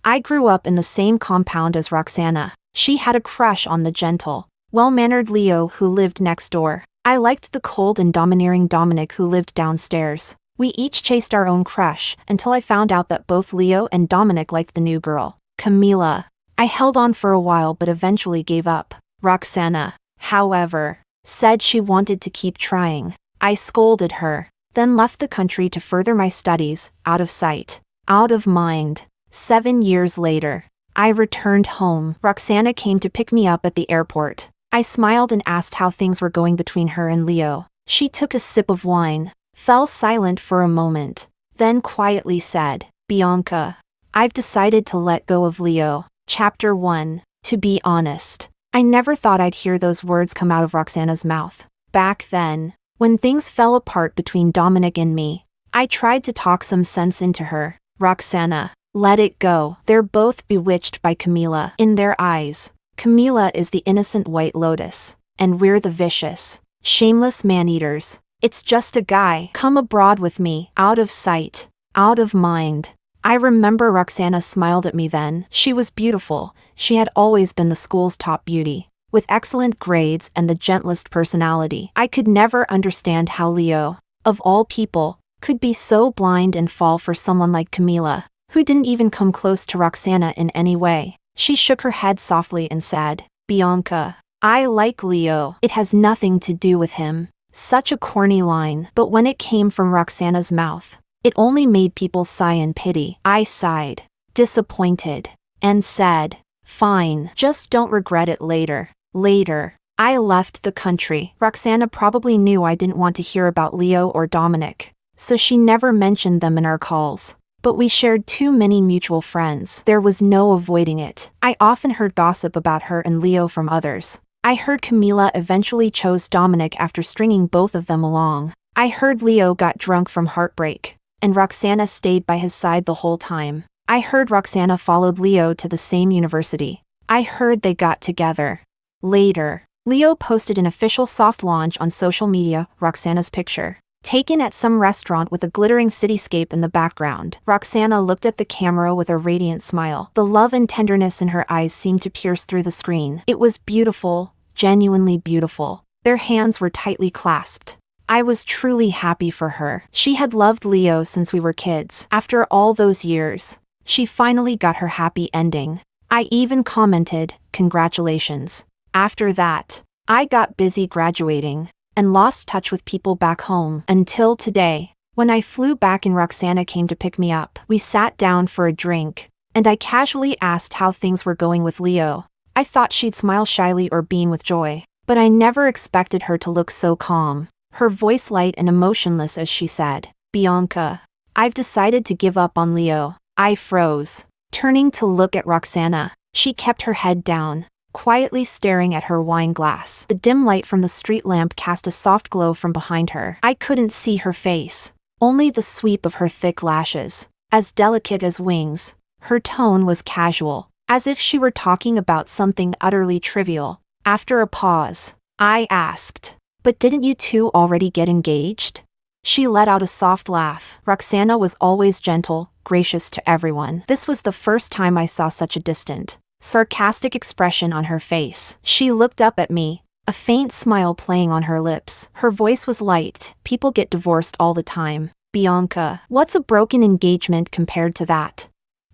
I grew up in the same compound as Roxana. She had a crush on the gentle, well-mannered Leo who lived next door. I liked the cold and domineering Dominic who lived downstairs. We each chased our own crush until I found out that both Leo and Dominic liked the new girl, Camila. I held on for a while but eventually gave up. Roxana, however, said she wanted to keep trying. I scolded her, then left the country to further my studies, out of sight, out of mind. 7 years later, I returned home. Roxana came to pick me up at the airport. I smiled and asked how things were going between her and Leo. She took a sip of wine, fell silent for a moment, then quietly said, "Bianca, I've decided to let go of Leo." Chapter 1. To be honest, I never thought I'd hear those words come out of Roxana's mouth. Back then, when things fell apart between Dominic and me, I tried to talk some sense into her. "Roxana, let it go. They're both bewitched by Camila. In their eyes, Camila is the innocent white lotus, and we're the vicious, shameless man-eaters. It's just a guy. Come abroad with me, out of sight, out of mind." I remember Roxana smiled at me then. She was beautiful. She had always been the school's top beauty, with excellent grades and the gentlest personality. I could never understand how Leo, of all people, could be so blind and fall for someone like Camila, who didn't even come close to Roxana in any way. She shook her head softly and said, "Bianca, I like Leo. It has nothing to do with him." Such a corny line, but when it came from Roxana's mouth, it only made people sigh in pity. I sighed, disappointed, and said, "Fine, just don't regret it later." Later, I left the country. Roxana probably knew I didn't want to hear about Leo or Dominic, so she never mentioned them in our calls. But we shared too many mutual friends. There was no avoiding it. I often heard gossip about her and Leo from others. I heard Camila eventually chose Dominic after stringing both of them along. I heard Leo got drunk from heartbreak, and Roxana stayed by his side the whole time. I heard Roxana followed Leo to the same university. I heard they got together. Later, Leo posted an official soft launch on social media, Roxana's picture, taken at some restaurant with a glittering cityscape in the background. Roxana looked at the camera with a radiant smile. The love and tenderness in her eyes seemed to pierce through the screen. It was beautiful, genuinely beautiful. Their hands were tightly clasped. I was truly happy for her. She had loved Leo since we were kids. After all those years, she finally got her happy ending. I even commented, "Congratulations." After that, I got busy graduating and lost touch with people back home until today. When I flew back and Roxana came to pick me up, we sat down for a drink, and I casually asked how things were going with Leo. I thought she'd smile shyly or beam with joy, but I never expected her to look so calm, her voice light and emotionless as she said, "Bianca, I've decided to give up on Leo." I froze, turning to look at Roxana. She kept her head down, quietly staring at her wine glass. The dim light from the street lamp cast a soft glow from behind her. I couldn't see her face, only the sweep of her thick lashes, as delicate as wings. Her tone was casual, as if she were talking about something utterly trivial. After a pause, I asked, "But didn't you two already get engaged?" She let out a soft laugh. Roxana was always gentle, gracious to everyone. This was the first time I saw such a distant, sarcastic expression on her face. She looked up at me, a faint smile playing on her lips. Her voice was light. "People get divorced all the time. Bianca, what's a broken engagement compared to that?"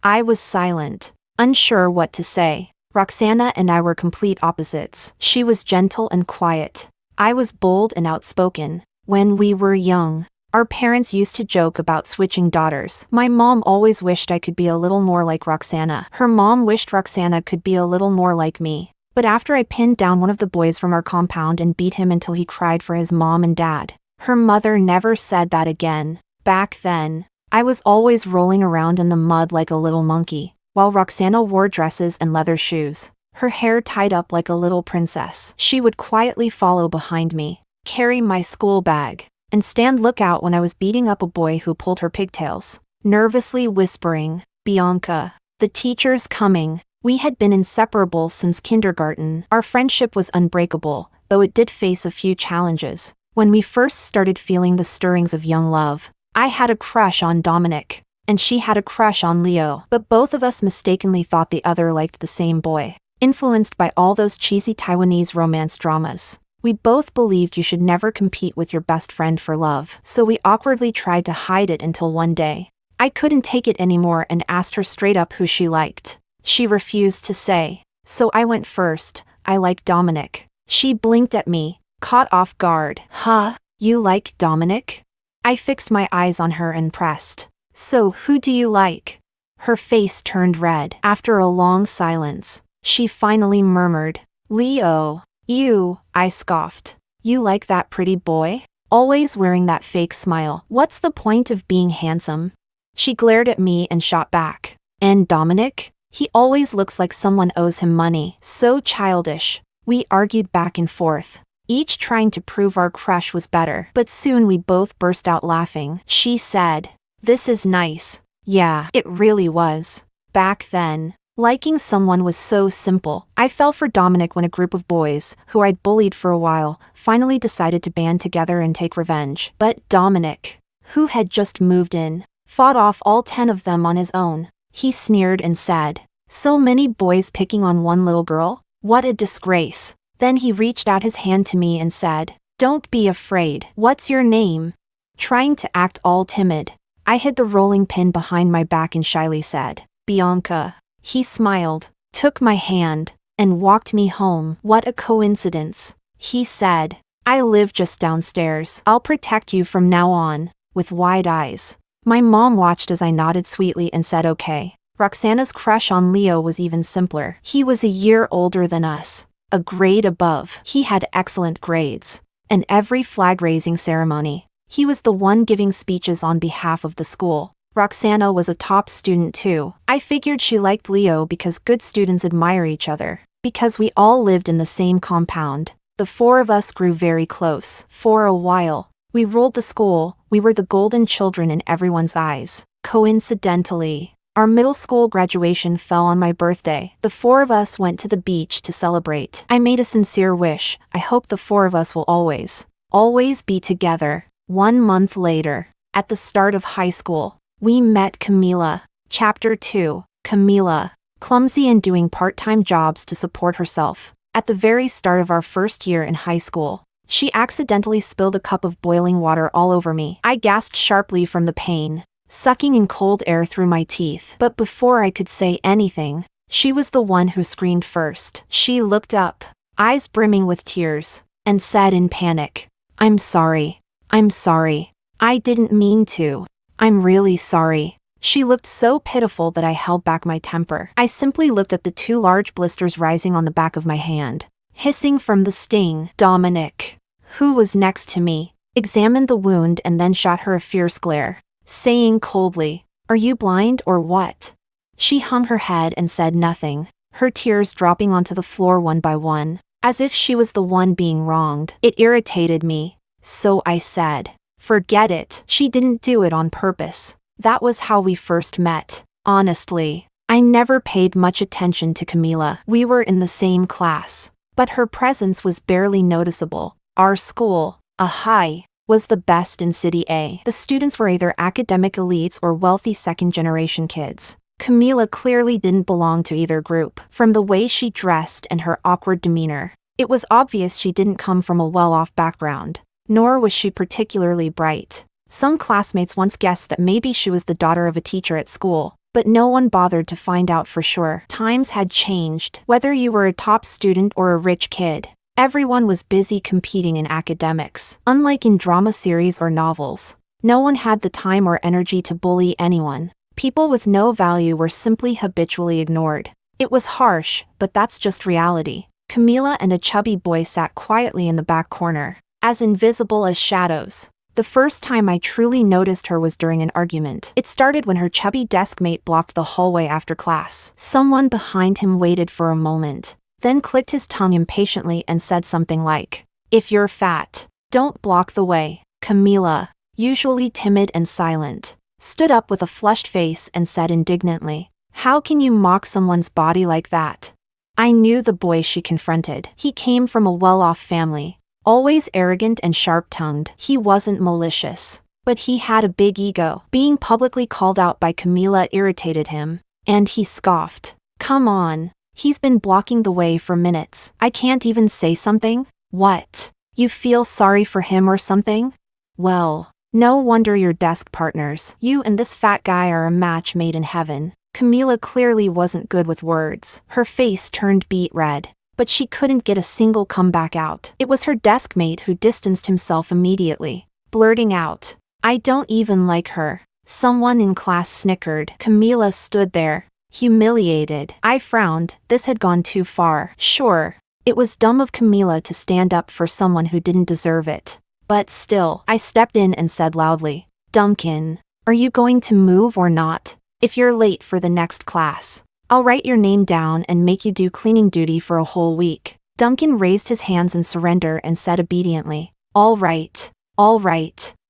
I was silent, unsure what to say. Roxana and I were complete opposites. She was gentle and quiet. I was bold and outspoken. When we were young, our parents used to joke about switching daughters. My mom always wished I could be a little more like Roxana. Her mom wished Roxana could be a little more like me. But after I pinned down one of the boys from our compound and beat him until he cried for his mom and dad, her mother never said that again. Back then, I was always rolling around in the mud like a little monkey, while Roxana wore dresses and leather shoes, her hair tied up like a little princess. She would quietly follow behind me, carry my school bag, and stand lookout when I was beating up a boy who pulled her pigtails, nervously whispering, "Bianca, the teacher's coming." We had been inseparable since kindergarten. Our friendship was unbreakable, though it did face a few challenges. When we first started feeling the stirrings of young love, I had a crush on Dominic. and she had a crush on Leo, but both of us mistakenly thought the other liked the same boy. Influenced by all those cheesy Taiwanese romance dramas, we both believed you should never compete with your best friend for love, so we awkwardly tried to hide it until one day I couldn't take it anymore and asked her straight up who she liked. She refused to say, so I went first. I like Dominic. She blinked at me, caught off guard. Huh? You like Dominic? I fixed my eyes on her and pressed. So who do you like? Her face turned red. After a long silence, she finally murmured, Leo. You, I scoffed. You like that pretty boy? Always wearing that fake smile. What's the point of being handsome? She glared at me and shot back. And Dominic? He always looks like someone owes him money. So childish. We argued back and forth, each trying to prove our crush was better. But soon we both burst out laughing. She said, this is nice. Yeah, it really was. Back then, liking someone was so simple. I fell for Dominic when a group of boys, who I'd bullied for a while, finally decided to band together and take revenge. But Dominic, who had just moved in, fought off all 10 of them on his own. He sneered and said, so many boys picking on one little girl? What a disgrace. Then he reached out his hand to me and said, don't be afraid. What's your name? Trying to act all timid, I hid the rolling pin behind my back and shyly said, Bianca. He smiled, took my hand, and walked me home. What a coincidence. He said, I live just downstairs. I'll protect you from now on. With wide eyes, my mom watched as I nodded sweetly and said okay. Roxana's crush on Leo was even simpler. He was a year older than us, a grade above. He had excellent grades, and every flag-raising ceremony, he was the one giving speeches on behalf of the school. Roxana was a top student too. I figured she liked Leo because good students admire each other. Because we all lived in the same compound, the four of us grew very close. For a while, we ruled the school. We were the golden children in everyone's eyes. Coincidentally, our middle school graduation fell on my birthday. The four of us went to the beach to celebrate. I made a sincere wish. I hope the four of us will always be together. 1 month later, at the start of high school, we met Camila. Chapter 2. Camila, clumsy and doing part-time jobs to support herself. At the very start of our first year in high school, she accidentally spilled a cup of boiling water all over me. I gasped sharply from the pain, sucking in cold air through my teeth. But before I could say anything, she was the one who screamed first. She looked up, eyes brimming with tears, and said in panic, I'm sorry. I didn't mean to. I'm really sorry. She looked so pitiful that I held back my temper. I simply looked at the 2 large blisters rising on the back of my hand, hissing from the sting. Dominic, who was next to me, examined the wound and then shot her a fierce glare, saying coldly, are you blind or what? She hung her head and said nothing, her tears dropping onto the floor one by one, as if she was the one being wronged. It irritated me, so I said, forget it. She didn't do it on purpose. That was how we first met. Honestly, I never paid much attention to Camila. We were in the same class, but her presence was barely noticeable. Our school, a high, was the best in City A. The students were either academic elites or wealthy second-generation kids. Camila clearly didn't belong to either group. From the way she dressed and her awkward demeanor, it was obvious she didn't come from a well-off background, nor was she particularly bright. Some classmates once guessed that maybe she was the daughter of a teacher at school, but no one bothered to find out for sure. Times had changed. Whether you were a top student or a rich kid, everyone was busy competing in academics. Unlike in drama series or novels, no one had the time or energy to bully anyone. People with no value were simply habitually ignored. It was harsh, but that's just reality. Camila and a chubby boy sat quietly in the back corner, as invisible as shadows. The first time I truly noticed her was during an argument. It started when her chubby desk mate blocked the hallway after class. Someone behind him waited for a moment, then clicked his tongue impatiently and said something like, if you're fat, don't block the way. Camila, usually timid and silent, stood up with a flushed face and said indignantly, how can you mock someone's body like that? I knew the boy she confronted. He came from a well-off family, always arrogant and sharp-tongued. He wasn't malicious, But he had a big ego. Being publicly called out by Camila irritated him, and he scoffed. Come on. He's been blocking the way for minutes. I can't even say something? What? You feel sorry for him or something? Well, no wonder you're desk partners. You and this fat guy are a match made in heaven. Camila clearly wasn't good with words. Her face turned beet red, but she couldn't get a single comeback out. It was her desk mate who distanced himself immediately, blurting out, I don't even like her. Someone in class snickered. Camila stood there, humiliated. I frowned. This had gone too far. Sure, it was dumb of Camila to stand up for someone who didn't deserve it. But still, I stepped in and said loudly, Duncan, are you going to move or not? If you're late for the next class, I'll write your name down and make you do cleaning duty for a whole week. Duncan raised his hands in surrender and said obediently, all right,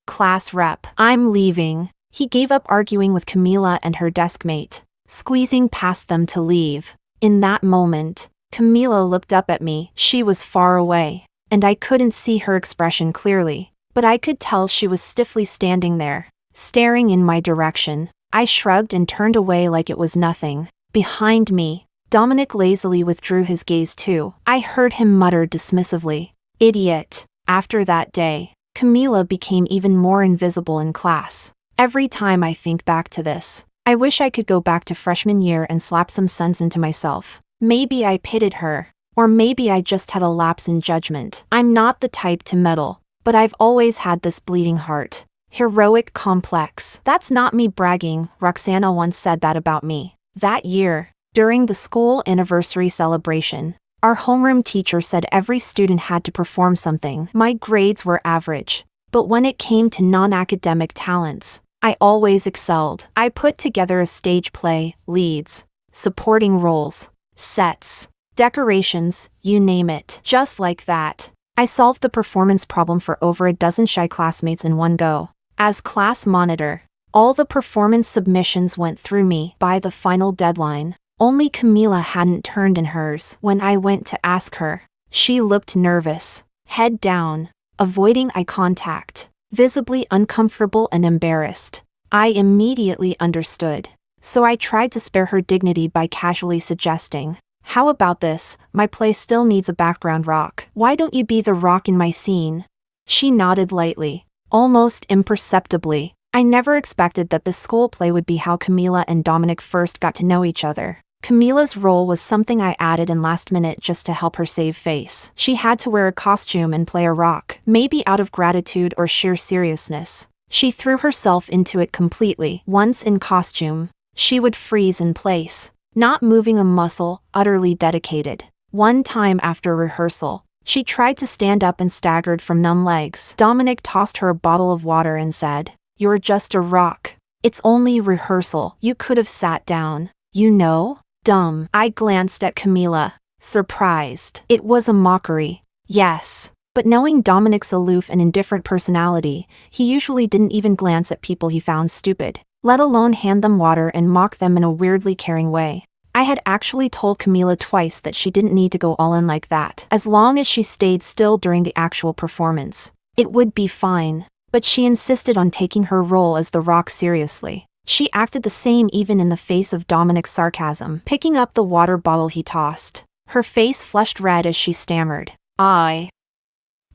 class rep, I'm leaving. He gave up arguing with Camila and her desk mate, squeezing past them to leave. In that moment, Camila looked up at me. She was far away, and I couldn't see her expression clearly, but I could tell she was stiffly standing there, staring in my direction. I shrugged and turned away like it was nothing. Behind me, Dominic lazily withdrew his gaze too. I heard him mutter dismissively, idiot. After that day, Camila became even more invisible in class. Every time I think back to this, I wish I could go back to freshman year and slap some sense into myself. Maybe I pitied her, or maybe I just had a lapse in judgment. I'm not the type to meddle, but I've always had this bleeding heart. Heroic complex. That's not me bragging. Roxana once said that about me. That year, during the school anniversary celebration, our homeroom teacher said every student had to perform something. My grades were average, but when it came to non-academic talents, I always excelled. I put together a stage play, leads, supporting roles, sets, decorations, you name it. Just like that, I solved the performance problem for over a dozen shy classmates in one go. As class monitor, all the performance submissions went through me by the final deadline. Only Camila hadn't turned in hers. When I went to ask her, she looked nervous, head down, avoiding eye contact, visibly uncomfortable and embarrassed. I immediately understood, so I tried to spare her dignity by casually suggesting, how about this? My play still needs a background rock. Why don't you be the rock in my scene? She nodded lightly, almost imperceptibly. I never expected that this school play would be how Camila and Dominic first got to know each other. Camila's role was something I added in last minute just to help her save face. She had to wear a costume and play a rock, maybe out of gratitude or sheer seriousness. She threw herself into it completely. Once in costume, she would freeze in place, not moving a muscle, utterly dedicated. One time after rehearsal, she tried to stand up and staggered from numb legs. Dominic tossed her a bottle of water and said, "You're just a rock. It's only rehearsal. You could have sat down. You know? Dumb." I glanced at Camila, surprised. It was a mockery. Yes. But knowing Dominic's aloof and indifferent personality, he usually didn't even glance at people he found stupid, let alone hand them water and mock them in a weirdly caring way. I had actually told Camila twice that she didn't need to go all in like that. As long as she stayed still during the actual performance, it would be fine. But she insisted on taking her role as the rock seriously. She acted the same even in the face of Dominic's sarcasm. Picking up the water bottle he tossed, her face flushed red as she stammered, I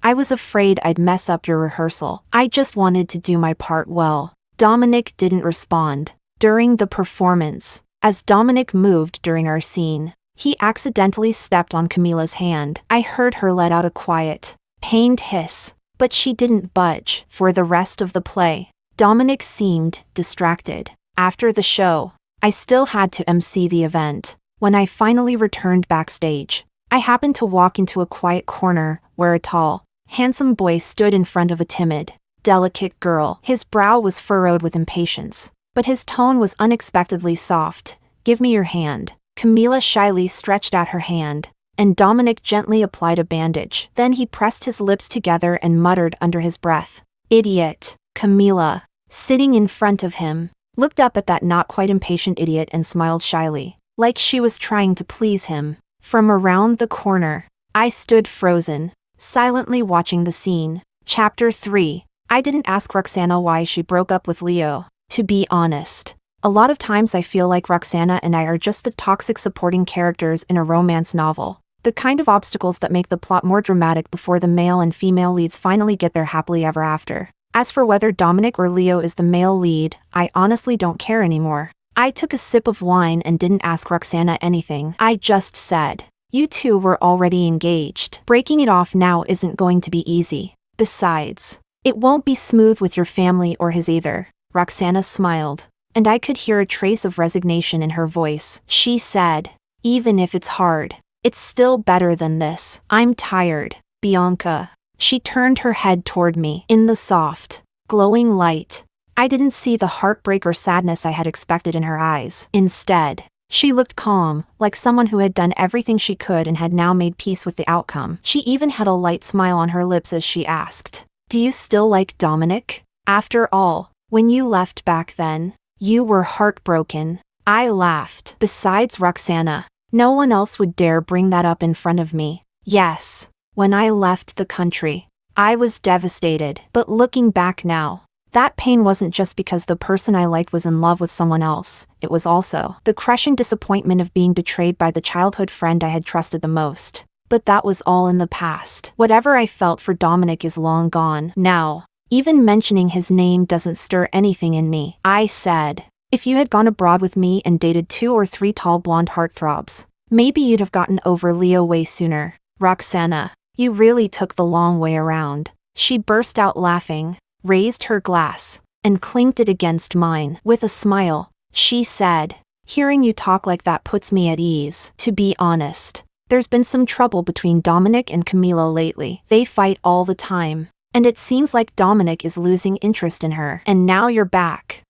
was afraid I'd mess up your rehearsal. I just wanted to do my part well." Dominic didn't respond. During the performance, as Dominic moved during our scene, he accidentally stepped on Camila's hand. I heard her let out a quiet, pained hiss, but she didn't budge. For the rest of the play, Dominic seemed distracted. After the show, I still had to MC the event. When I finally returned backstage, I happened to walk into a quiet corner where a tall, handsome boy stood in front of a timid, delicate girl. His brow was furrowed with impatience, but his tone was unexpectedly soft. "Give me your hand." Camila shyly stretched out her hand, and Dominic gently applied a bandage. Then he pressed his lips together and muttered under his breath, "Idiot." Camila, sitting in front of him, looked up at that not quite impatient idiot and smiled shyly, like she was trying to please him. From around the corner, I stood frozen, silently watching the scene. Chapter 3. I didn't ask Roxana why she broke up with Leo. To be honest, a lot of times I feel like Roxana and I are just the toxic supporting characters in a romance novel. The kind of obstacles that make the plot more dramatic before the male and female leads finally get their happily ever after. As for whether Dominic or Leo is the male lead, I honestly don't care anymore. I took a sip of wine and didn't ask Roxana anything. I just said, "You two were already engaged. Breaking it off now isn't going to be easy. Besides, it won't be smooth with your family or his either." Roxana smiled, and I could hear a trace of resignation in her voice. She said, "Even if it's hard, it's still better than this. I'm tired, Bianca." She turned her head toward me. In the soft, glowing light, I didn't see the heartbreak or sadness I had expected in her eyes. Instead, she looked calm, like someone who had done everything she could and had now made peace with the outcome. She even had a light smile on her lips as she asked, "Do you still like Dominic? After all, when you left back then, you were heartbroken." I laughed. Besides Roxana, no one else would dare bring that up in front of me. Yes, when I left the country, I was devastated. But looking back now, that pain wasn't just because the person I liked was in love with someone else. It was also the crushing disappointment of being betrayed by the childhood friend I had trusted the most. But that was all in the past. Whatever I felt for Dominic is long gone. Now, even mentioning his name doesn't stir anything in me. I said, "If you had gone abroad with me and dated 2 or 3 tall blonde heartthrobs, maybe you'd have gotten over Leo way sooner." Roxana, you really took the long way around. She burst out laughing, raised her glass, and clinked it against mine. With a smile, she said, "Hearing you talk like that puts me at ease." To be honest, there's been some trouble between Dominic and Camila lately. They fight all the time, and it seems like Dominic is losing interest in her. And now you're back.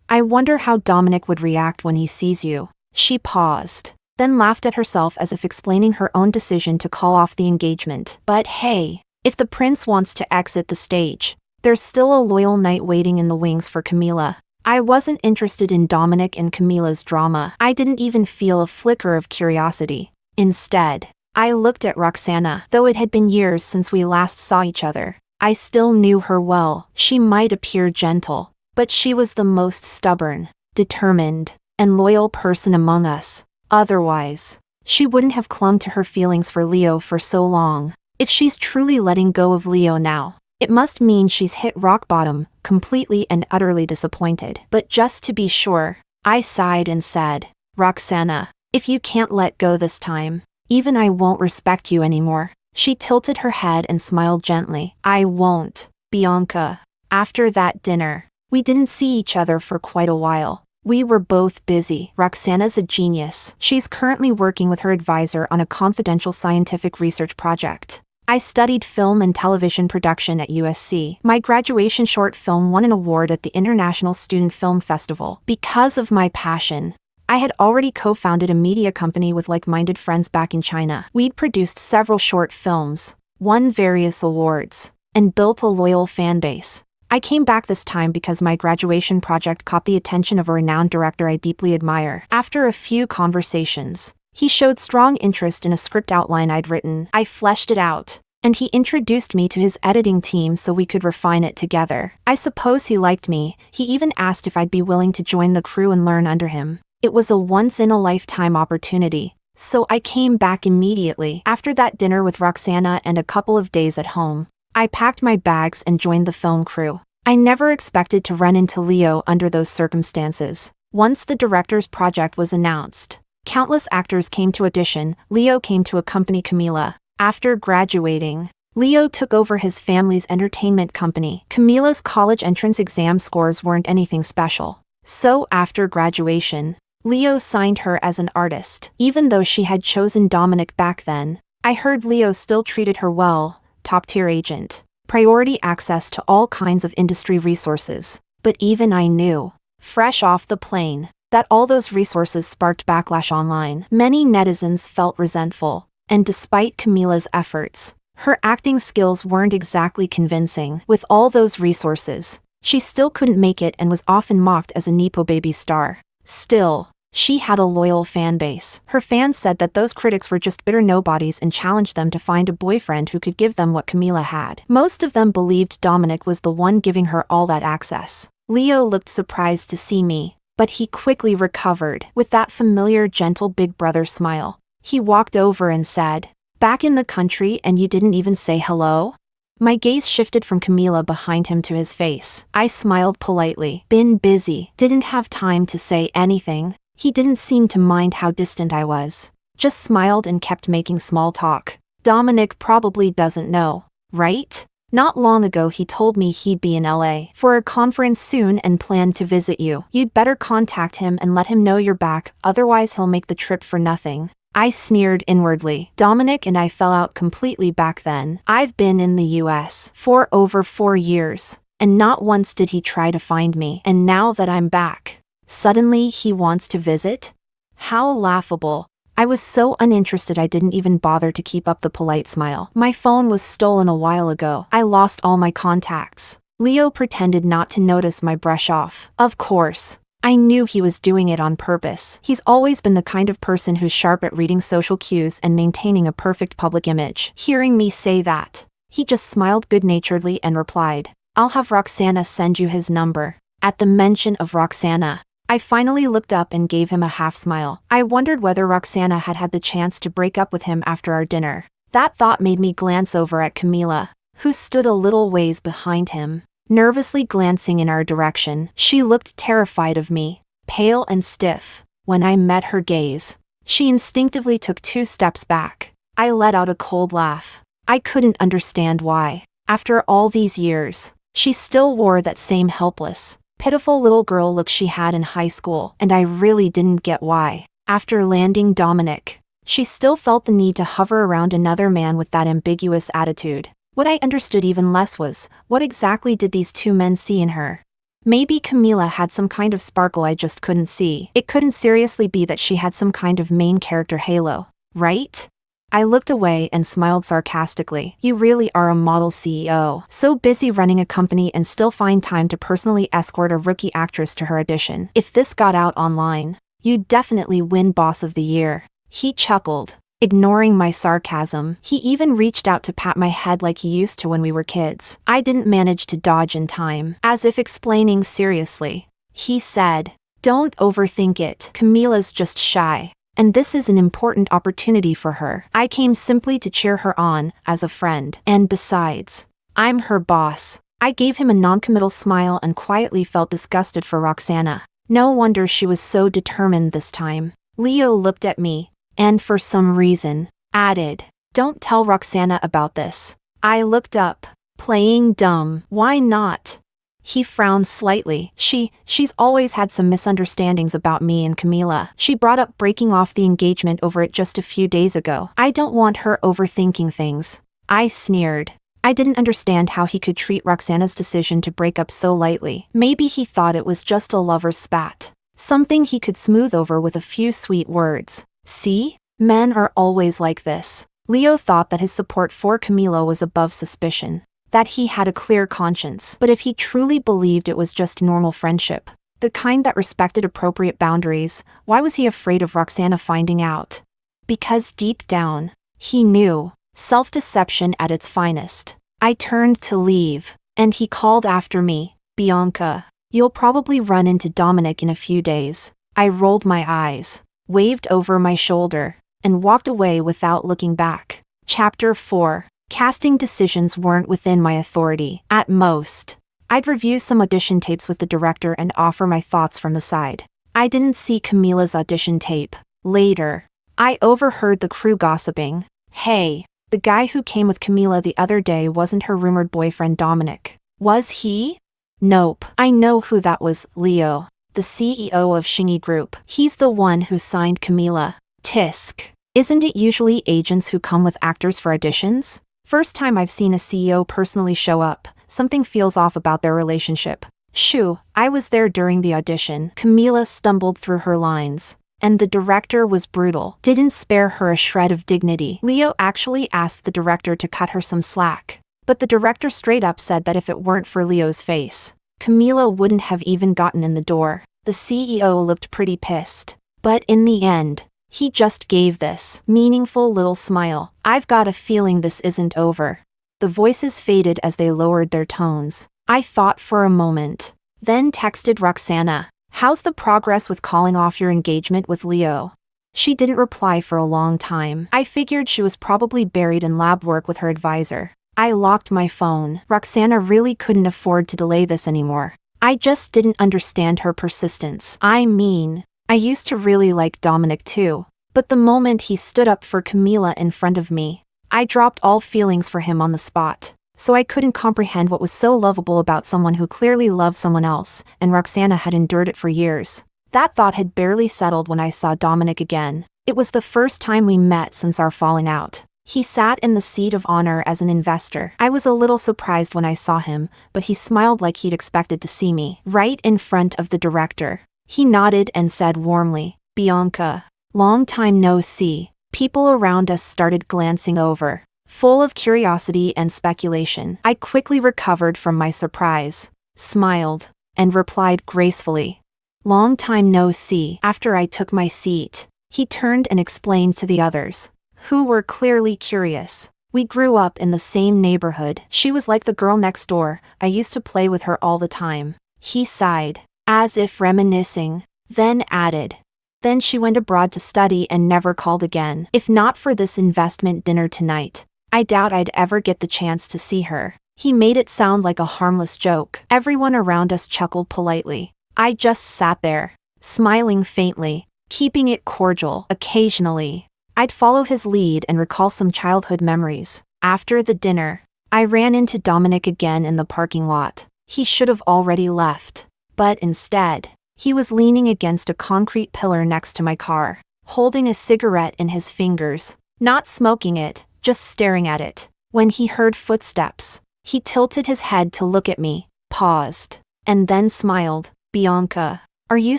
I wonder how Dominic would react when he sees you. She paused, then laughed at herself as if explaining her own decision to call off the engagement. But hey, if the prince wants to exit the stage, there's still a loyal knight waiting in the wings for Camila. I wasn't interested in Dominic and Camila's drama. I didn't even feel a flicker of curiosity. Instead, I looked at Roxana. Though it had been years since we last saw each other, I still knew her well. She might appear gentle, but she was the most stubborn, determined, and loyal person among us. Otherwise, she wouldn't have clung to her feelings for Leo for so long. If she's truly letting go of Leo now, it must mean she's hit rock bottom, completely and utterly disappointed. But just to be sure, I sighed and said, "Roxana, if you can't let go this time, even I won't respect you anymore." She tilted her head and smiled gently. "I won't, Bianca." After that dinner, we didn't see each other for quite a while. We were both busy. Roxana's a genius. She's currently working with her advisor on a confidential scientific research project. I studied film and television production at USC. My graduation short film won an award at the International Student Film Festival. Because of my passion, I had already co-founded a media company with like-minded friends back in China. We'd produced several short films, won various awards, and built a loyal fan base. I came back this time because my graduation project caught the attention of a renowned director I deeply admire. After a few conversations, he showed strong interest in a script outline I'd written. I fleshed it out, and he introduced me to his editing team so we could refine it together. I suppose he liked me. He even asked if I'd be willing to join the crew and learn under him. It was a once-in-a-lifetime opportunity, so I came back immediately. After that dinner with Roxana and a couple of days at home, I packed my bags and joined the film crew. I never expected to run into Leo under those circumstances. Once the director's project was announced, countless actors came to audition. Leo came to accompany Camila. After graduating, Leo took over his family's entertainment company. Camila's college entrance exam scores weren't anything special. So after graduation, Leo signed her as an artist. Even though she had chosen Dominic back then, I heard Leo still treated her well. Top-tier agent, priority access to all kinds of industry resources. But even I knew, fresh off the plane, that all those resources sparked backlash online. Many netizens felt resentful, and despite Camila's efforts, her acting skills weren't exactly convincing. With all those resources, she still couldn't make it and was often mocked as a Nepo baby star. Still, She had a loyal fan base. Her fans said that those critics were just bitter nobodies and challenged them to find a boyfriend who could give them what Camila had. Most of them believed Dominic was the one giving her all that access. Leo looked surprised to see me, but he quickly recovered. With that familiar gentle big brother smile, he walked over and said, "Back in the country and you didn't even say hello?" My gaze shifted from Camila behind him to his face. I smiled politely. "Been busy. Didn't have time to say anything." He didn't seem to mind how distant I was. Just smiled and kept making small talk. "Dominic probably doesn't know, right? Not long ago he told me he'd be in LA for a conference soon and planned to visit you. You'd better contact him and let him know you're back, otherwise he'll make the trip for nothing." I sneered inwardly. Dominic and I fell out completely back then. I've been in the US for over 4 years, and not once did he try to find me. And now that I'm back, suddenly he wants to visit? How laughable. I was so uninterested I didn't even bother to keep up the polite smile. My phone was stolen a while ago. I lost all my contacts. Leo pretended not to notice my brush off. Of course. I knew he was doing it on purpose. He's always been the kind of person who's sharp at reading social cues and maintaining a perfect public image. Hearing me say that, he just smiled good-naturedly and replied, "I'll have Roxana send you his number." At the mention of Roxana, I finally looked up and gave him a half smile. I wondered whether Roxana had had the chance to break up with him after our dinner. That thought made me glance over at Camila, who stood a little ways behind him, nervously glancing in our direction. She looked terrified of me, pale and stiff. When I met her gaze, she instinctively took 2 steps back. I let out a cold laugh. I couldn't understand why. After all these years, she still wore that same helpless, pitiful little girl look she had in high school, and I really didn't get why. After landing Dominic, she still felt the need to hover around another man with that ambiguous attitude. What I understood even less was, what exactly did these 2 men see in her? Maybe Camila had some kind of sparkle I just couldn't see. It couldn't seriously be that she had some kind of main character halo, right? I looked away and smiled sarcastically. "You really are a model CEO. So busy running a company and still find time to personally escort a rookie actress to her audition. If this got out online, you'd definitely win Boss of the Year." He chuckled, ignoring my sarcasm. He even reached out to pat my head like he used to when we were kids. I didn't manage to dodge in time. As if explaining seriously, he said, "Don't overthink it. Camila's just shy, and this is an important opportunity for her. I came simply to cheer her on, as a friend. And besides, I'm her boss." I gave him a non-committal smile and quietly felt disgusted for Roxana. No wonder she was so determined this time. Leo looked at me, and for some reason, added, "Don't tell Roxana about this." I looked up, playing dumb. "Why not?" He frowned slightly. She's always had some misunderstandings about me and Camila. She brought up breaking off the engagement over it just a few days ago. I don't want her overthinking things. I sneered. I didn't understand how he could treat Roxana's decision to break up so lightly. Maybe he thought it was just a lover's spat, something he could smooth over with a few sweet words. See? Men are always like this. Leo thought that his support for Camila was above suspicion, that he had a clear conscience. But if he truly believed it was just normal friendship, the kind that respected appropriate boundaries, why was he afraid of Roxana finding out? Because deep down, he knew. Self-deception at its finest. I turned to leave, and he called after me, "Bianca, you'll probably run into Dominic in a few days." I rolled my eyes, waved over my shoulder, and walked away without looking back. Chapter 4. Casting decisions weren't within my authority. At most, I'd review some audition tapes with the director and offer my thoughts from the side. I didn't see Camila's audition tape. Later, I overheard the crew gossiping. "Hey, the guy who came with Camila the other day wasn't her rumored boyfriend Dominic. Was he?" "Nope. I know who that was, Leo, the CEO of Shingy Group. He's the one who signed Camila." Tisk. Isn't it usually agents who come with actors for auditions? First time I've seen a CEO personally show up. Something feels off about their relationship. "Shoo, I was there during the audition." Camila stumbled through her lines, and the director was brutal. Didn't spare her a shred of dignity. Leo actually asked the director to cut her some slack, but the director straight up said that if it weren't for Leo's face, Camila wouldn't have even gotten in the door. The CEO looked pretty pissed. But in the end, he just gave this meaningful little smile. I've got a feeling this isn't over. The voices faded as they lowered their tones. I thought for a moment, then texted Roxana, "How's the progress with calling off your engagement with Leo?" She didn't reply for a long time. I figured she was probably buried in lab work with her advisor. I locked my phone. Roxana really couldn't afford to delay this anymore. I just didn't understand her persistence. I mean, I used to really like Dominic too, but the moment he stood up for Camila in front of me, I dropped all feelings for him on the spot. So I couldn't comprehend what was so lovable about someone who clearly loved someone else, and Roxana had endured it for years. That thought had barely settled when I saw Dominic again. It was the first time we met since our falling out. He sat in the seat of honor as an investor. I was a little surprised when I saw him, but he smiled like he'd expected to see me, right in front of the director. He nodded and said warmly, "Bianca, long time no see." People around us started glancing over, full of curiosity and speculation. I quickly recovered from my surprise, smiled, and replied gracefully, "Long time no see." After I took my seat, he turned and explained to the others, who were clearly curious. "We grew up in the same neighborhood. She was like the girl next door. I used to play with her all the time." He sighed, as if reminiscing, then added, "Then she went abroad to study and never called again. If not for this investment dinner tonight, I doubt I'd ever get the chance to see her." He made it sound like a harmless joke. Everyone around us chuckled politely. I just sat there, smiling faintly, keeping it cordial. Occasionally, I'd follow his lead and recall some childhood memories. After the dinner, I ran into Dominic again in the parking lot. He should have already left, but instead, he was leaning against a concrete pillar next to my car, holding a cigarette in his fingers, not smoking it, just staring at it. When he heard footsteps, he tilted his head to look at me, paused, and then smiled. "Bianca, are you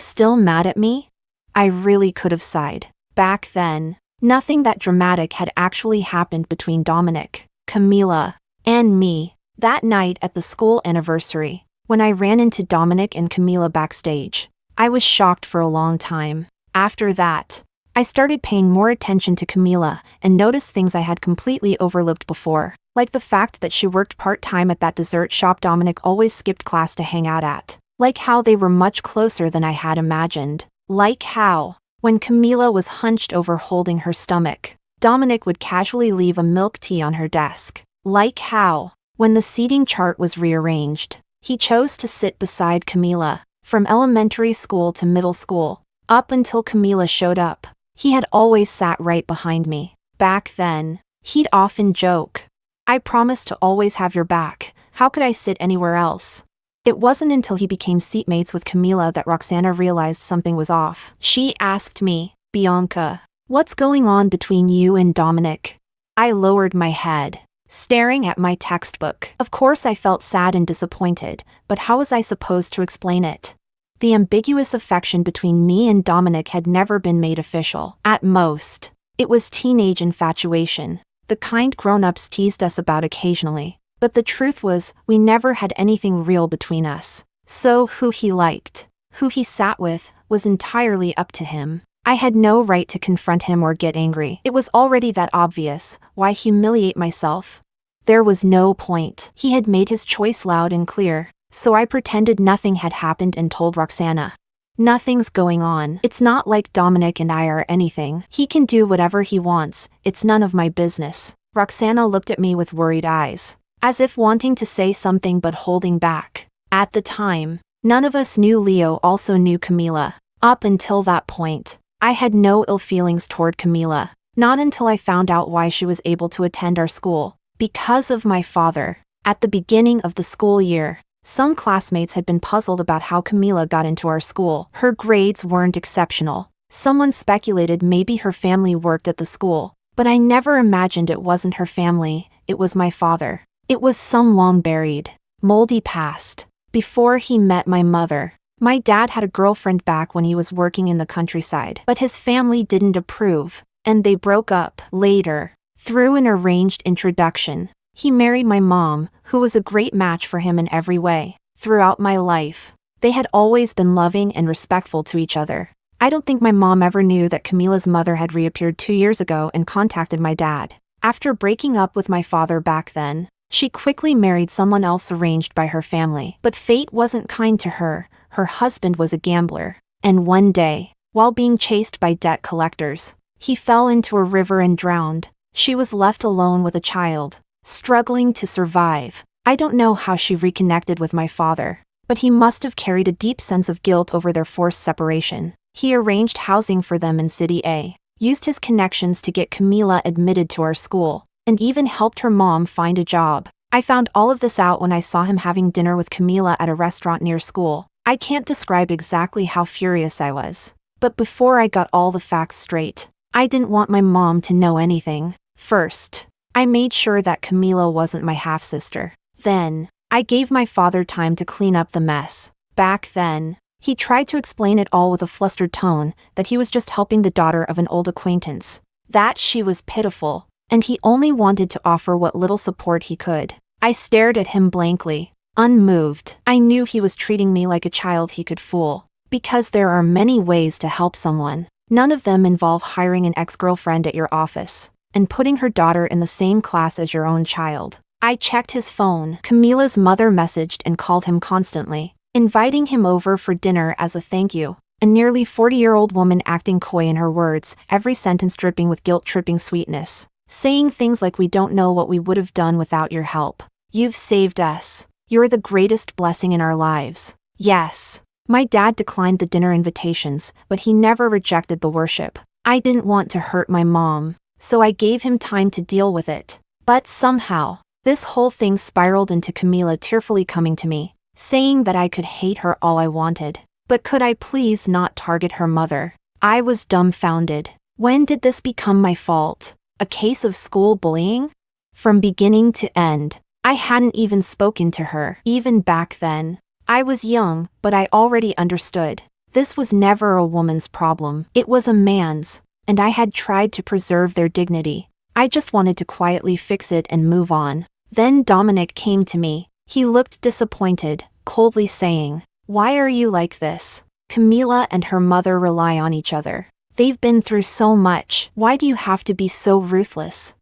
still mad at me?" I really could have sighed. Back then, nothing that dramatic had actually happened between Dominic, Camila, and me. That night at the school anniversary, when I ran into Dominic and Camila backstage, I was shocked for a long time. After that, I started paying more attention to Camila and noticed things I had completely overlooked before, like the fact that she worked part-time at that dessert shop Dominic always skipped class to hang out at, like how they were much closer than I had imagined, like how, when Camila was hunched over holding her stomach, Dominic would casually leave a milk tea on her desk, like how, when the seating chart was rearranged, he chose to sit beside Camila. From elementary school to middle school, up until Camila showed up, he had always sat right behind me. Back then, he'd often joke, "I promise to always have your back. How could I sit anywhere else?" It wasn't until he became seatmates with Camila that Roxana realized something was off. She asked me, "Bianca, what's going on between you and Dominic?" I lowered my head, staring at my textbook. Of course I felt sad and disappointed, but how was I supposed to explain it? The ambiguous affection between me and Dominic had never been made official. At most, it was teenage infatuation, the kind grown-ups teased us about occasionally. But the truth was, we never had anything real between us. So who he liked, who he sat with, was entirely up to him. I had no right to confront him or get angry. It was already that obvious. Why humiliate myself? There was no point. He had made his choice loud and clear, so I pretended nothing had happened and told Roxana, "Nothing's going on. It's not like Dominic and I are anything. He can do whatever he wants. It's none of my business." Roxana looked at me with worried eyes, as if wanting to say something but holding back. At the time, none of us knew Leo also knew Camila. Up until that point, I had no ill feelings toward Camila, not until I found out why she was able to attend our school. Because of my father. At the beginning of the school year, some classmates had been puzzled about how Camila got into our school. Her grades weren't exceptional. Someone speculated maybe her family worked at the school, but I never imagined it wasn't her family, it was my father. It was some long-buried, moldy past. Before he met my mother, my dad had a girlfriend back when he was working in the countryside, but his family didn't approve, and they broke up. Later, through an arranged introduction, he married my mom, who was a great match for him in every way. Throughout my life, they had always been loving and respectful to each other. I don't think my mom ever knew that Camila's mother had reappeared 2 years ago and contacted my dad. After breaking up with my father back then, she quickly married someone else arranged by her family. But fate wasn't kind to her. Her husband was a gambler. And one day, while being chased by debt collectors, he fell into a river and drowned. She was left alone with a child, struggling to survive. I don't know how she reconnected with my father, but he must have carried a deep sense of guilt over their forced separation. He arranged housing for them in City A, used his connections to get Camila admitted to our school, and even helped her mom find a job. I found all of this out when I saw him having dinner with Camila at a restaurant near school. I can't describe exactly how furious I was, but before I got all the facts straight, I didn't want my mom to know anything. First, I made sure that Camila wasn't my half-sister. Then, I gave my father time to clean up the mess. Back then, he tried to explain it all with a flustered tone, that he was just helping the daughter of an old acquaintance, that she was pitiful, and he only wanted to offer what little support he could. I stared at him blankly, unmoved. I knew he was treating me like a child he could fool, because there are many ways to help someone. None of them involve hiring an ex-girlfriend at your office and putting her daughter in the same class as your own child. I checked his phone. Camila's mother messaged and called him constantly, inviting him over for dinner as a thank you. A nearly 40-year-old woman acting coy in her words, every sentence dripping with guilt-tripping sweetness, saying things like, "We don't know what we would have done without your help. You've saved us. You're the greatest blessing in our lives." Yes. My dad declined the dinner invitations, but he never rejected the worship. I didn't want to hurt my mom, so I gave him time to deal with it. But somehow, this whole thing spiraled into Camila tearfully coming to me, saying that I could hate her all I wanted, but could I please not target her mother? I was dumbfounded. When did this become my fault? A case of school bullying? From beginning to end, I hadn't even spoken to her. Even back then, I was young, but I already understood. This was never a woman's problem. It was a man's, and I had tried to preserve their dignity. I just wanted to quietly fix it and move on. Then Dominic came to me. He looked disappointed, coldly saying, "Why are you like this? Camila and her mother rely on each other. They've been through so much. Why do you have to be so ruthless?"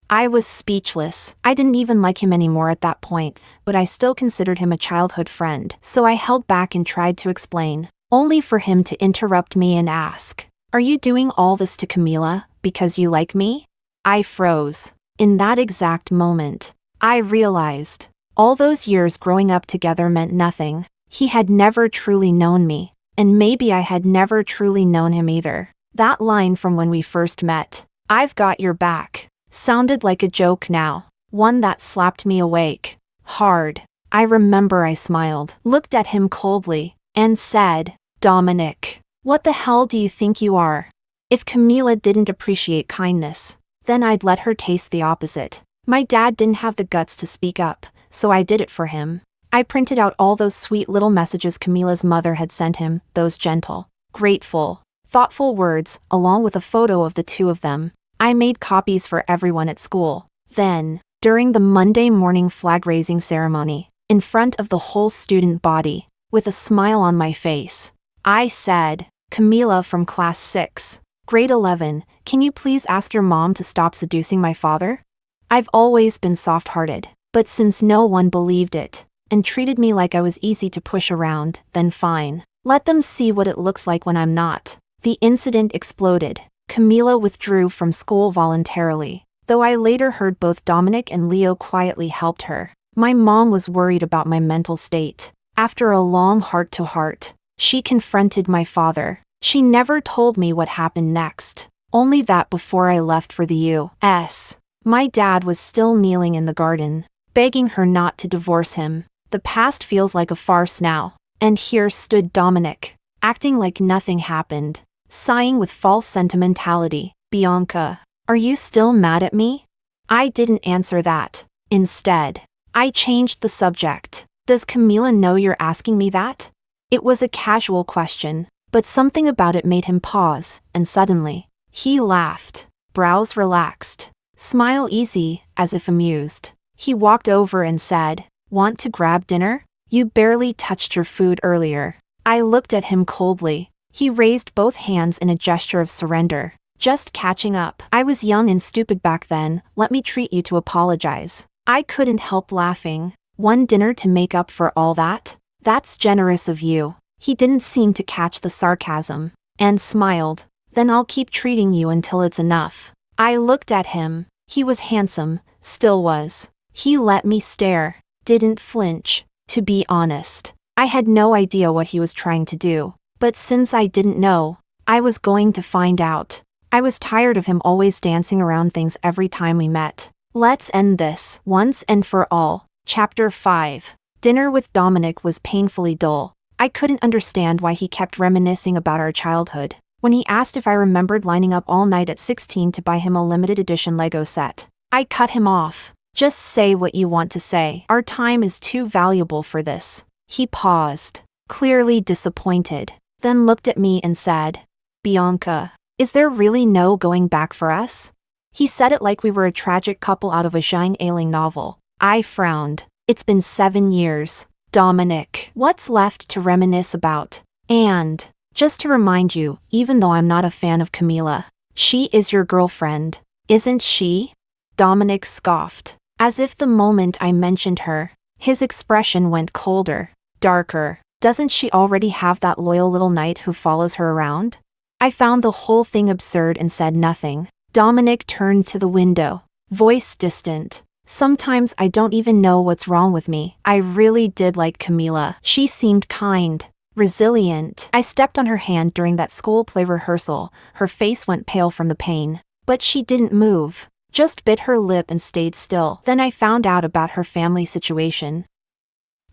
I was speechless. I didn't even like him anymore at that point, but I still considered him a childhood friend. So I held back and tried to explain, only for him to interrupt me and ask, "Are you doing all this to Camila because you like me?" I froze. In that exact moment, I realized all those years growing up together meant nothing. He had never truly known me, and maybe I had never truly known him either. That line from when we first met, "I've got your back," sounded like a joke now, one that slapped me awake, hard. I remember I smiled, looked at him coldly, and said, "Dominic, what the hell do you think you are?" If Camila didn't appreciate kindness, then I'd let her taste the opposite. My dad didn't have the guts to speak up, so I did it for him. I printed out all those sweet little messages Camila's mother had sent him, those gentle, grateful, thoughtful words, along with a photo of the two of them. I made copies for everyone at school. Then, during the Monday morning flag-raising ceremony, in front of the whole student body, with a smile on my face, I said, "Camila from class 6, grade 11, can you please ask your mom to stop seducing my father?" I've always been soft-hearted, but since no one believed it, and treated me like I was easy to push around, then fine. Let them see what it looks like when I'm not. The incident exploded. Camila withdrew from school voluntarily, though I later heard both Dominic and Leo quietly helped her. My mom was worried about my mental state. After a long heart-to-heart, she confronted my father. She never told me what happened next, only that before I left for the U.S., my dad was still kneeling in the garden, begging her not to divorce him. The past feels like a farce now, and here stood Dominic, acting like nothing happened, sighing with false sentimentality. "Bianca, are you still mad at me?" I didn't answer that. Instead, I changed the subject. "Does Camila know you're asking me that?" It was a casual question, but something about it made him pause, and suddenly, he laughed, brows relaxed, smile easy, as if amused. He walked over and said, "Want to grab dinner? You barely touched your food earlier." I looked at him coldly. He raised both hands in a gesture of surrender. Just catching up. I was young and stupid back then, let me treat you to apologize. I couldn't help laughing. One dinner to make up for all that? That's generous of you. He didn't seem to catch the sarcasm, and smiled. Then I'll keep treating you until it's enough. I looked at him. He was handsome, still was. He let me stare, didn't flinch. To be honest, I had no idea what he was trying to do. But since I didn't know, I was going to find out. I was tired of him always dancing around things every time we met. Let's end this, once and for all. Chapter 5. Dinner with Dominic was painfully dull. I couldn't understand why he kept reminiscing about our childhood. When he asked if I remembered lining up all night at 16 to buy him a limited edition Lego set, I cut him off. Just say what you want to say. Our time is too valuable for this. He paused, clearly disappointed, then looked at me and said, Bianca, is there really no going back for us? He said it like we were a tragic couple out of a Jane Ailing novel. I frowned. It's been 7 years. Dominic, what's left to reminisce about? And, just to remind you, even though I'm not a fan of Camila, she is your girlfriend, isn't she? Dominic scoffed, as if the moment I mentioned her, his expression went colder, darker. Doesn't she already have that loyal little knight who follows her around? I found the whole thing absurd and said nothing. Dominic turned to the window, voice distant. Sometimes I don't even know what's wrong with me. I really did like Camila. She seemed kind, resilient. I stepped on her hand during that school play rehearsal. Her face went pale from the pain. But she didn't move, just bit her lip and stayed still. Then I found out about her family situation.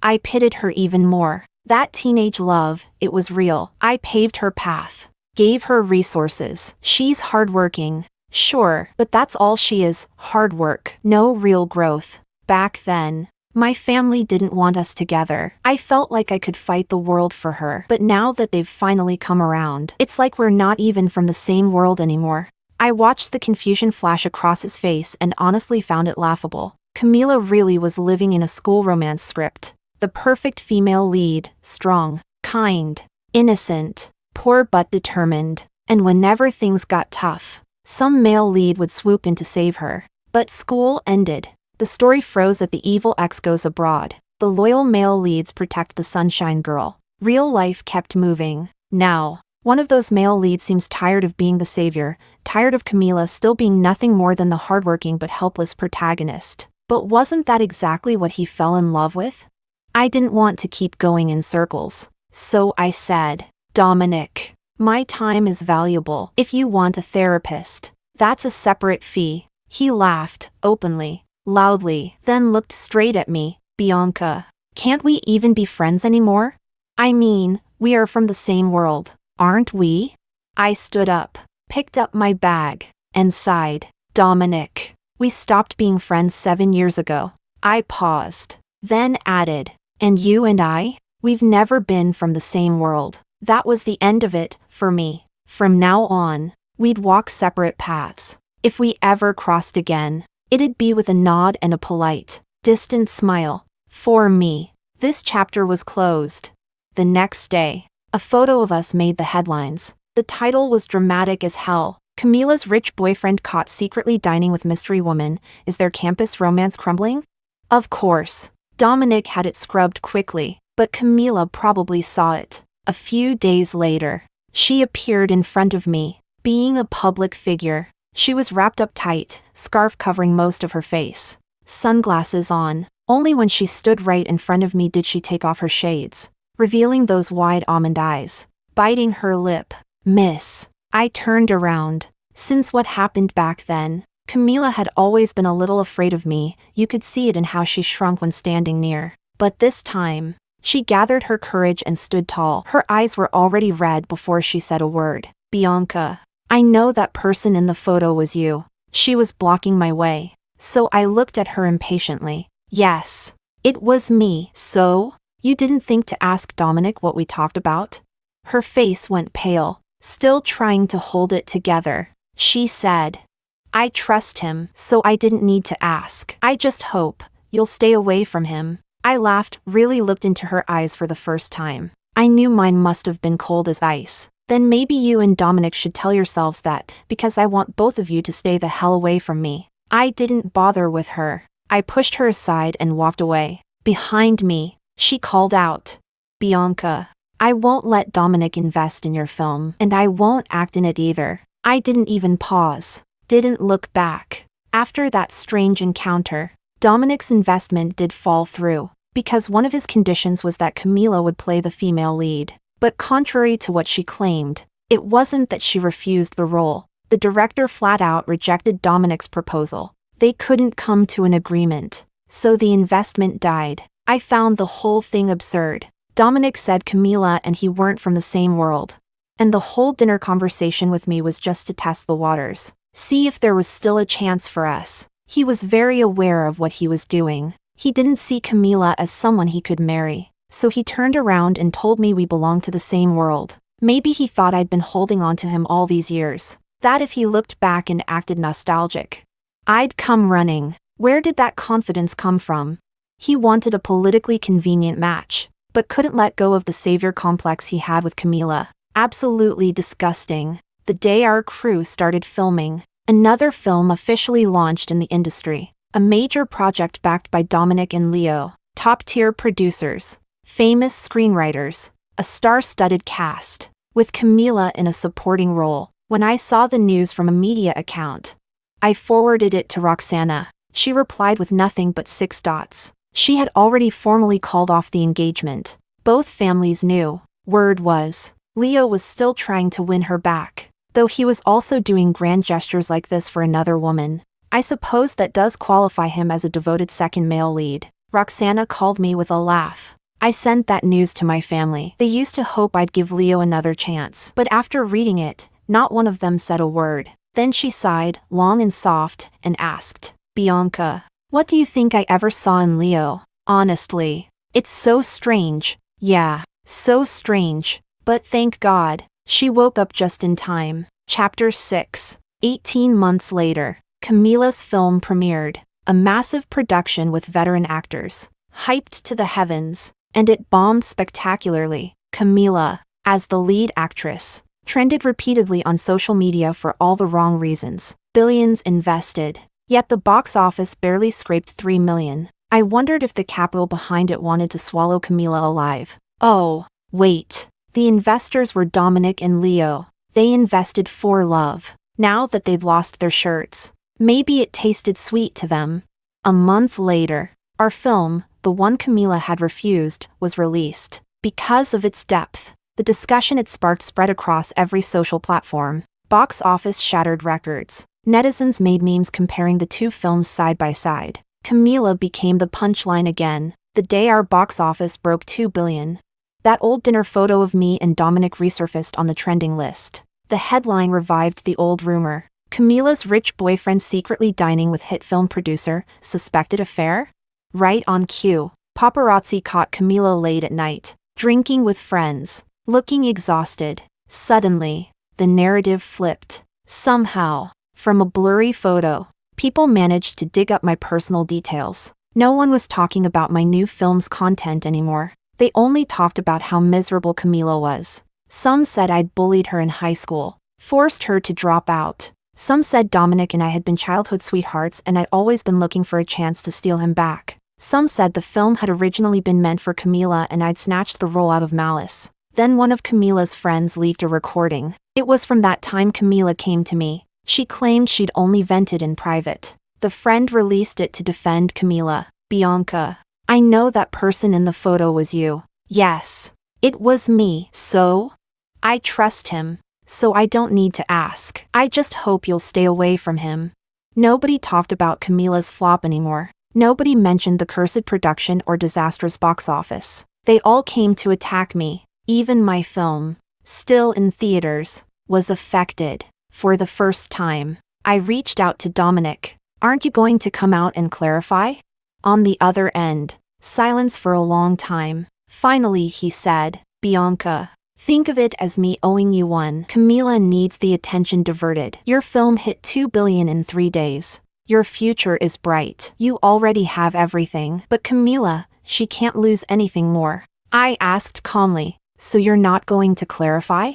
I pitied her even more. That teenage love, it was real. I paved her path, gave her resources. She's hardworking, sure, but that's all she is, hard work, no real growth. Back then, my family didn't want us together. I felt like I could fight the world for her. But now that they've finally come around, it's like we're not even from the same world anymore. I watched the confusion flash across his face and honestly found it laughable. Camila really was living in a school romance script. The perfect female lead, strong, kind, innocent, poor but determined. And whenever things got tough, some male lead would swoop in to save her. But school ended. The story froze at the evil ex goes abroad. The loyal male leads protect the sunshine girl. Real life kept moving. Now, one of those male leads seems tired of being the savior, tired of Camila still being nothing more than the hardworking but helpless protagonist. But wasn't that exactly what he fell in love with? I didn't want to keep going in circles. So I said, Dominic, my time is valuable. If you want a therapist, that's a separate fee. He laughed, openly, loudly, then looked straight at me. Bianca, can't we even be friends anymore? I mean, we are from the same world, aren't we? I stood up, picked up my bag, and sighed. Dominic, we stopped being friends 7 years ago. I paused, then added, and you and I? We've never been from the same world. That was the end of it, for me. From now on, we'd walk separate paths. If we ever crossed again, it'd be with a nod and a polite, distant smile. For me, this chapter was closed. The next day, a photo of us made the headlines. The title was dramatic as hell. Camila's rich boyfriend caught secretly dining with mystery woman. Is their campus romance crumbling? Of course. Dominic had it scrubbed quickly, but Camila probably saw it. A few days later, she appeared in front of me. Being a public figure, she was wrapped up tight, scarf covering most of her face. Sunglasses on. Only when she stood right in front of me did she take off her shades, revealing those wide almond eyes. Biting her lip. Miss. I turned around. Since what happened back then, Camila had always been a little afraid of me. You could see it in how she shrunk when standing near. But this time, she gathered her courage and stood tall. Her eyes were already red before she said a word. Bianca, I know that person in the photo was you. She was blocking my way. So I looked at her impatiently. Yes, it was me. So, you didn't think to ask Dominic what we talked about? Her face went pale, still trying to hold it together. She said, I trust him, so I didn't need to ask. I just hope you'll stay away from him. I laughed, really looked into her eyes for the first time. I knew mine must have been cold as ice. Then maybe you and Dominic should tell yourselves that, because I want both of you to stay the hell away from me. I didn't bother with her. I pushed her aside and walked away. Behind me, she called out. Bianca, I won't let Dominic invest in your film, and I won't act in it either. I didn't even pause. Didn't look back. After that strange encounter, Dominic's investment did fall through, because one of his conditions was that Camila would play the female lead. But contrary to what she claimed, it wasn't that she refused the role. The director flat out rejected Dominic's proposal. They couldn't come to an agreement. So the investment died. I found the whole thing absurd. Dominic said Camila and he weren't from the same world. And the whole dinner conversation with me was just to test the waters. See if there was still a chance for us. He was very aware of what he was doing. He didn't see Camila as someone he could marry. So he turned around and told me we belonged to the same world. Maybe he thought I'd been holding on to him all these years. That if he looked back and acted nostalgic, I'd come running. Where did that confidence come from? He wanted a politically convenient match, but couldn't let go of the savior complex he had with Camila. Absolutely disgusting. The day our crew started filming, another film officially launched in the industry. A major project backed by Dominic and Leo, top-tier producers, famous screenwriters, a star-studded cast, with Camila in a supporting role. When I saw the news from a media account, I forwarded it to Roxana. She replied with nothing but 6 dots. She had already formally called off the engagement. Both families knew. Word was, Leo was still trying to win her back, though he was also doing grand gestures like this for another woman. I suppose that does qualify him as a devoted second male lead. Roxana called me with a laugh. I sent that news to my family. They used to hope I'd give Leo another chance, but after reading it, not one of them said a word. Then she sighed, long and soft, and asked, Bianca, what do you think I ever saw in Leo? Honestly, it's so strange. Yeah, so strange. But thank God, she woke up just in time. Chapter 6. 18 months later, Camila's film premiered. A massive production with veteran actors, hyped to the heavens, and it bombed spectacularly. Camila, as the lead actress, trended repeatedly on social media for all the wrong reasons. Billions invested. Yet the box office barely scraped 3 million. I wondered if the capital behind it wanted to swallow Camila alive. Oh, wait. The investors were Dominic and Leo. They invested for love. Now that they'd lost their shirts, maybe it tasted sweet to them. A month later, our film, the one Camila had refused, was released. Because of its depth, the discussion it sparked spread across every social platform. Box office shattered records. Netizens made memes comparing the two films side by side. Camila became the punchline again, the day our box office broke 2 billion. That old dinner photo of me and Dominic resurfaced on the trending list. The headline revived the old rumor. Camila's rich boyfriend secretly dining with hit film producer, suspected affair? Right on cue, paparazzi caught Camila late at night, drinking with friends, looking exhausted. Suddenly, the narrative flipped. Somehow, from a blurry photo, people managed to dig up my personal details. No one was talking about my new film's content anymore. They only talked about how miserable Camila was. Some said I'd bullied her in high school, forced her to drop out. Some said Dominic and I had been childhood sweethearts and I'd always been looking for a chance to steal him back. Some said the film had originally been meant for Camila and I'd snatched the role out of malice. Then one of Camila's friends leaked a recording. It was from that time Camila came to me. She claimed she'd only vented in private. The friend released it to defend Camila. Bianca, I know that person in the photo was you. Yes, it was me. So? I trust him, so I don't need to ask. I just hope you'll stay away from him. Nobody talked about Camila's flop anymore. Nobody mentioned the cursed production or disastrous box office. They all came to attack me. Even my film, still in theaters, was affected. For the first time, I reached out to Dominic. Aren't you going to come out and clarify? On the other end, silence for a long time. Finally he said, Bianca, think of it as me owing you one. Camila needs the attention diverted. Your film hit 2 billion in 3 days. Your future is bright. You already have everything. But Camila, she can't lose anything more. I asked calmly, so you're not going to clarify?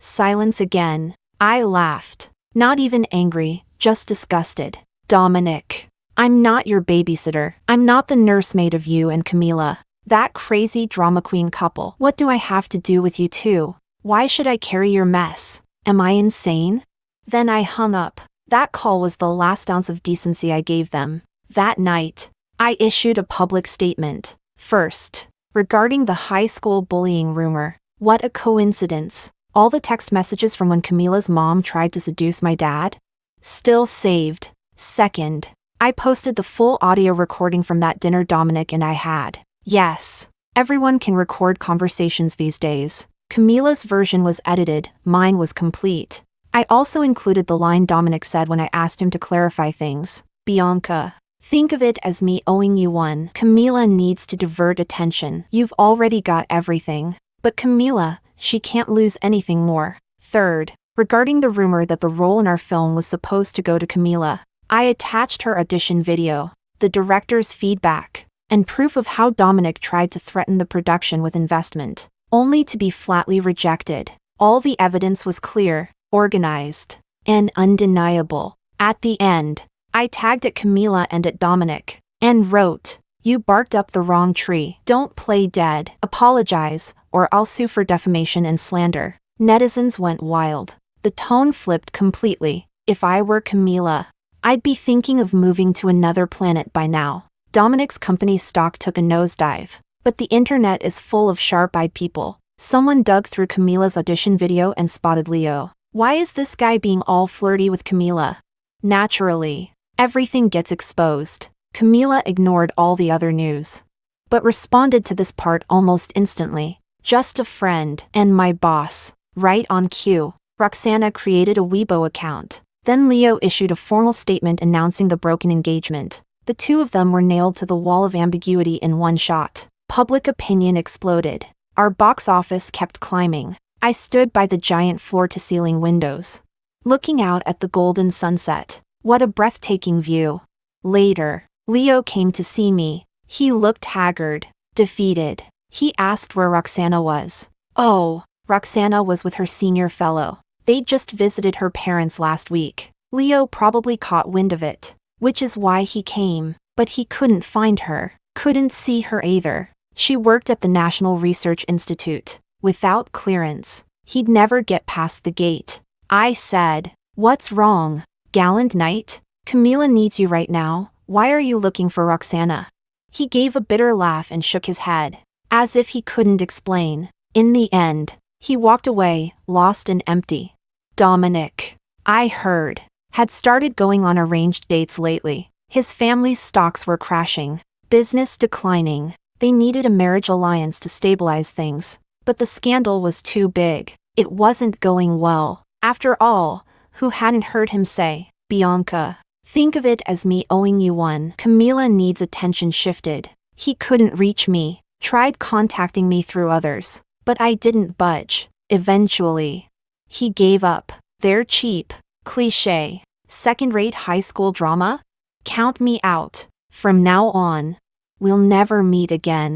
Silence again. I laughed. Not even angry, just disgusted. Dominic. I'm not your babysitter. I'm not the nursemaid of you and Camila. That crazy drama queen couple. What do I have to do with you two? Why should I carry your mess? Am I insane? Then I hung up. That call was the last ounce of decency I gave them. That night, I issued a public statement. First, regarding the high school bullying rumor. What a coincidence. All the text messages from when Camila's mom tried to seduce my dad? Still saved. Second, I posted the full audio recording from that dinner Dominic and I had. Yes, everyone can record conversations these days. Camila's version was edited, mine was complete. I also included the line Dominic said when I asked him to clarify things. Bianca. Think of it as me owing you one. Camila needs to divert attention. You've already got everything. But Camila, she can't lose anything more. Third, regarding the rumor that the role in our film was supposed to go to Camila, I attached her audition video, the director's feedback, and proof of how Dominic tried to threaten the production with investment, only to be flatly rejected. All the evidence was clear, organized, and undeniable. At the end, I tagged at Camila and at Dominic, and wrote, "You barked up the wrong tree. Don't play dead. Apologize, or I'll sue for defamation and slander." Netizens went wild. The tone flipped completely. If I were Camila, I'd be thinking of moving to another planet by now. Dominic's company's stock took a nosedive. But the internet is full of sharp-eyed people. Someone dug through Camila's audition video and spotted Leo. Why is this guy being all flirty with Camila? Naturally, everything gets exposed. Camila ignored all the other news, but responded to this part almost instantly. Just a friend and my boss. Right on cue. Roxana created a Weibo account. Then Leo issued a formal statement announcing the broken engagement. The two of them were nailed to the wall of ambiguity in one shot. Public opinion exploded. Our box office kept climbing. I stood by the giant floor-to-ceiling windows, looking out at the golden sunset. What a breathtaking view. Later, Leo came to see me. He looked haggard, defeated. He asked where Roxana was. Oh, Roxana was with her senior fellow. They'd just visited her parents last week. Leo probably caught wind of it, which is why he came. But he couldn't find her, couldn't see her either. She worked at the National Research Institute. Without clearance, he'd never get past the gate. I said, "What's wrong? Gallant knight? Camila needs you right now. Why are you looking for Roxana?" He gave a bitter laugh and shook his head, as if he couldn't explain. In the end, he walked away, lost and empty. Dominic, I heard, had started going on arranged dates lately. His family's stocks were crashing, business declining. They needed a marriage alliance to stabilize things. But the scandal was too big. It wasn't going well. After all, who hadn't heard him say, "Bianca, think of it as me owing you one." Camila needs attention shifted. He couldn't reach me, tried contacting me through others, but I didn't budge. Eventually, he gave up. They're cheap, cliché, second-rate high school drama? Count me out. From now on, we'll never meet again.